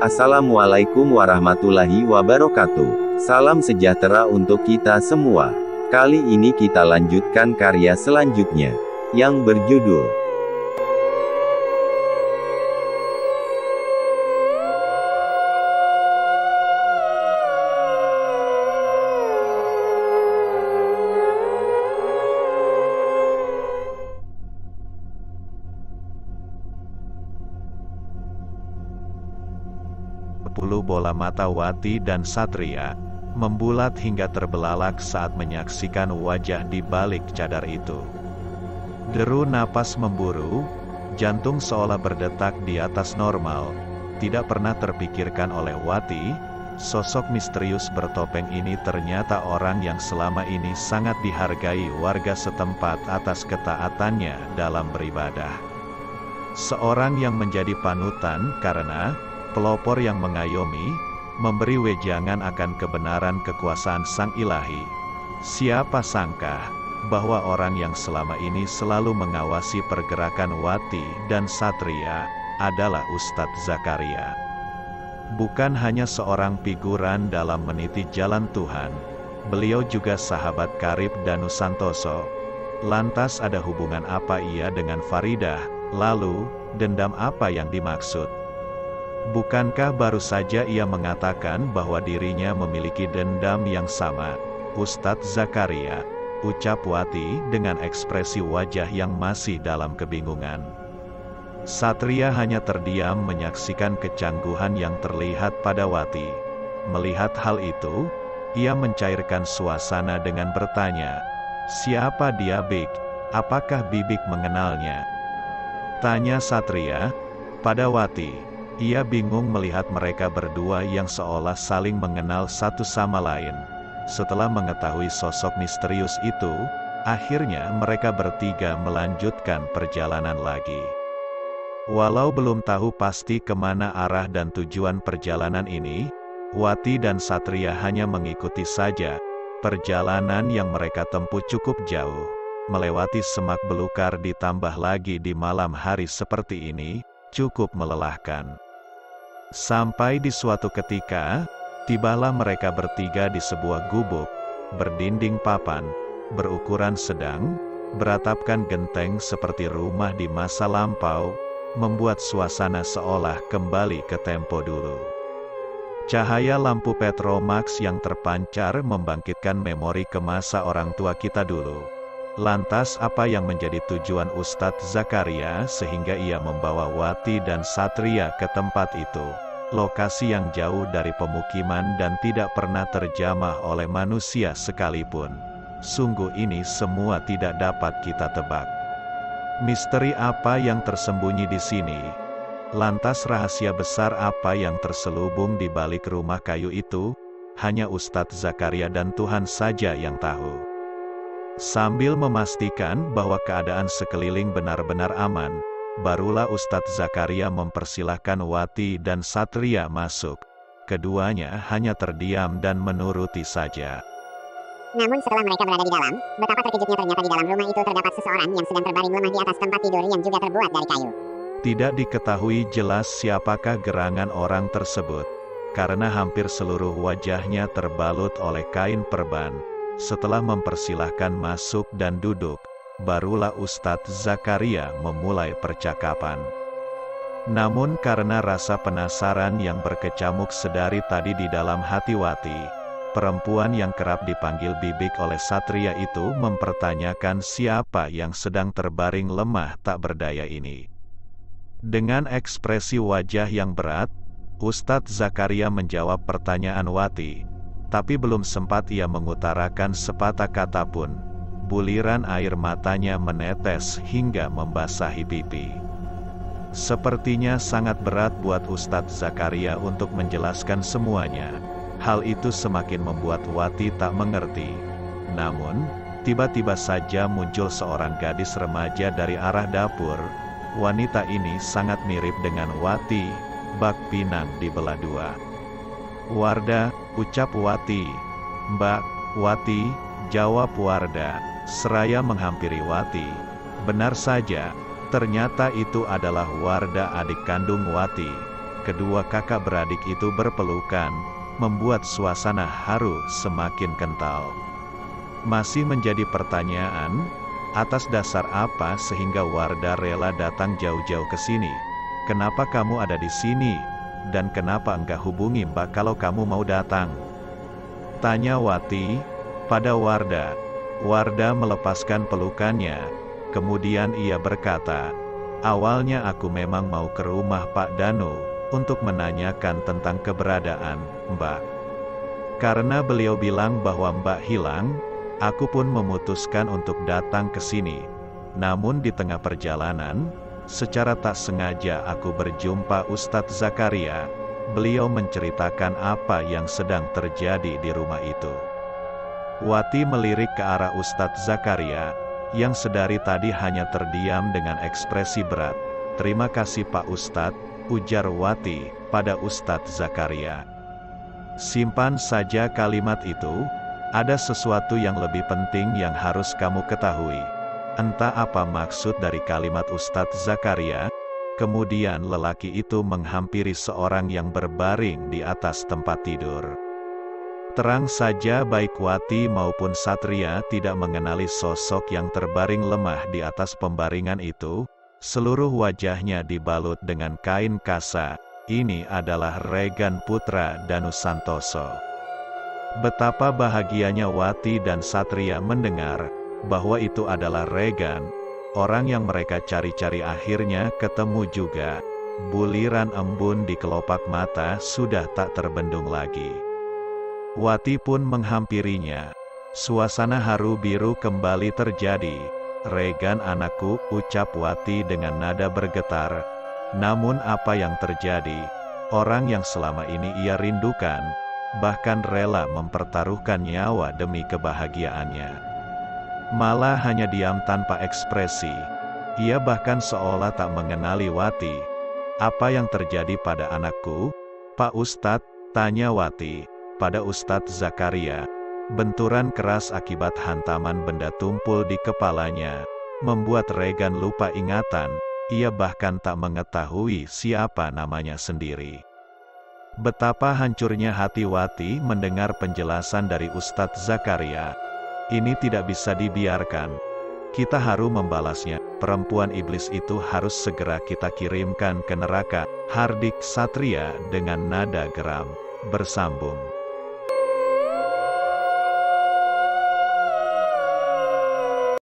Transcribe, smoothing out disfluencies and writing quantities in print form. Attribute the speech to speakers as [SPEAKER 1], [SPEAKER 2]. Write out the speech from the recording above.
[SPEAKER 1] Assalamualaikum warahmatullahi wabarakatuh. Salam sejahtera untuk kita semua. Kali ini kita lanjutkan karya selanjutnya, yang berjudul
[SPEAKER 2] Sepuluh bola mata Wati dan Satria membulat hingga terbelalak saat menyaksikan wajah di balik cadar itu. Deru napas memburu, jantung seolah berdetak di atas normal. Tidak pernah terpikirkan oleh Wati, sosok misterius bertopeng ini ternyata orang yang selama ini sangat dihargai warga setempat atas ketaatannya dalam beribadah. Seorang yang menjadi panutan karena pelopor yang mengayomi, memberi wejangan akan kebenaran kekuasaan Sang Ilahi. Siapa sangka bahwa orang yang selama ini selalu mengawasi pergerakan Wati dan Satria adalah Ustadz Zakaria. Bukan hanya seorang figuran dalam meniti jalan Tuhan, beliau juga sahabat karib Danu Santoso. Lantas ada hubungan apa ia dengan Faridah? Lalu, dendam apa yang dimaksud? Bukankah baru saja ia mengatakan bahwa dirinya memiliki dendam yang sama? Ustadz Zakaria, ucap Wati dengan ekspresi wajah yang masih dalam kebingungan. Satria hanya terdiam menyaksikan kecangguhan yang terlihat pada Wati. Melihat hal itu, ia mencairkan suasana dengan bertanya, "Siapa dia, Bik? Apakah Bibik mengenalnya?" Tanya Satria pada Wati. Ia bingung melihat mereka berdua yang seolah saling mengenal satu sama lain. Setelah mengetahui sosok misterius itu, akhirnya mereka bertiga melanjutkan perjalanan lagi. Walau belum tahu pasti kemana arah dan tujuan perjalanan ini, Wati dan Satria hanya mengikuti saja. Perjalanan yang mereka tempuh cukup jauh, melewati semak belukar ditambah lagi di malam hari seperti ini, cukup melelahkan. Sampai di suatu ketika, tibalah mereka bertiga di sebuah gubuk, berdinding papan, berukuran sedang, beratapkan genteng seperti rumah di masa lampau, membuat suasana seolah kembali ke tempo dulu. Cahaya lampu Petromax yang terpancar membangkitkan memori ke masa orang tua kita dulu. Lantas apa yang menjadi tujuan Ustadz Zakaria sehingga ia membawa Wati dan Satria ke tempat itu? Lokasi yang jauh dari pemukiman dan tidak pernah terjamah oleh manusia sekalipun. Sungguh ini semua tidak dapat kita tebak. Misteri apa yang tersembunyi di sini? Lantas rahasia besar apa yang terselubung di balik rumah kayu itu? Hanya Ustadz Zakaria dan Tuhan saja yang tahu. Sambil memastikan bahwa keadaan sekeliling benar-benar aman, barulah Ustadz Zakaria mempersilahkan Wati dan Satria masuk. Keduanya hanya terdiam dan menuruti saja.
[SPEAKER 3] Namun setelah mereka berada di dalam, betapa terkejutnya ternyata di dalam rumah itu terdapat seseorang yang sedang terbaring lemah di atas tempat tidur yang juga terbuat dari kayu.
[SPEAKER 2] Tidak diketahui jelas siapakah gerangan orang tersebut, karena hampir seluruh wajahnya terbalut oleh kain perban. Setelah mempersilahkan masuk dan duduk, barulah Ustadz Zakaria memulai percakapan. Namun karena rasa penasaran yang berkecamuk sedari tadi di dalam hati Wati, perempuan yang kerap dipanggil Bibik oleh Satria itu mempertanyakan siapa yang sedang terbaring lemah tak berdaya ini. Dengan ekspresi wajah yang berat, Ustadz Zakaria menjawab pertanyaan Wati. Tapi belum sempat ia mengutarakan sepatah kata pun, buliran air matanya menetes hingga membasahi pipi. Sepertinya sangat berat buat Ustadz Zakaria untuk menjelaskan semuanya. Hal itu semakin membuat Wati tak mengerti. Namun, tiba-tiba saja muncul seorang gadis remaja dari arah dapur. Wanita ini sangat mirip dengan Wati, bak pinang dibelah dua. "Warda," ucap Wati. "Mbak, Wati," jawab Warda, seraya menghampiri Wati. Benar saja, ternyata itu adalah Warda, adik kandung Wati. kedua kakak beradik itu berpelukan, membuat suasana haru semakin kental. Masih menjadi pertanyaan, atas dasar apa sehingga Wardah rela datang jauh-jauh ke sini? Kenapa kamu ada di sini? Dan kenapa enggak hubungi Mbak kalau kamu mau datang? Tanya Wati pada Wardah. Wardah melepaskan pelukannya. Kemudian ia berkata, awalnya aku memang mau ke rumah Pak Danu untuk menanyakan tentang keberadaan Mbak. Karena beliau bilang bahwa Mbak hilang, aku pun memutuskan untuk datang ke sini. Namun di tengah perjalanan, secara tak sengaja aku berjumpa Ustadz Zakaria. Beliau menceritakan apa yang sedang terjadi di rumah itu. Wati melirik ke arah Ustadz Zakaria, yang sedari tadi hanya terdiam dengan ekspresi berat. Terima kasih Pak Ustadz, ujar Wati pada Ustadz Zakaria. Simpan saja kalimat itu, ada sesuatu yang lebih penting yang harus kamu ketahui. Entah apa maksud dari kalimat Ustadz Zakaria. Kemudian lelaki itu menghampiri seorang yang berbaring di atas tempat tidur. Terang saja baik Wati maupun Satria tidak mengenali sosok yang terbaring lemah di atas pembaringan itu. Seluruh wajahnya dibalut dengan kain kasa. Ini adalah Regan putra Danu Santoso. Betapa bahagianya Wati dan Satria mendengar bahwa itu adalah Regan, orang yang mereka cari-cari akhirnya ketemu juga. Buliran embun di kelopak mata sudah tak terbendung lagi. Wati pun menghampirinya. Suasana haru biru kembali terjadi. Regan anakku, ucap Wati dengan nada bergetar. Namun apa yang terjadi? Orang yang selama ini ia rindukan, bahkan rela mempertaruhkan nyawa demi kebahagiaannya, malah hanya diam tanpa ekspresi. Ia bahkan seolah tak mengenali Wati. Apa yang terjadi pada anakku, Pak Ustadz? Tanya Wati pada Ustadz Zakaria. Benturan keras akibat hantaman benda tumpul di kepalanya, membuat Regan lupa ingatan. Ia bahkan tak mengetahui siapa namanya sendiri. Betapa hancurnya hati Wati mendengar penjelasan dari Ustadz Zakaria. Ini tidak bisa dibiarkan. Kita harus membalasnya. Perempuan iblis itu harus segera kita kirimkan ke neraka. Hardik Satria dengan nada geram bersambung.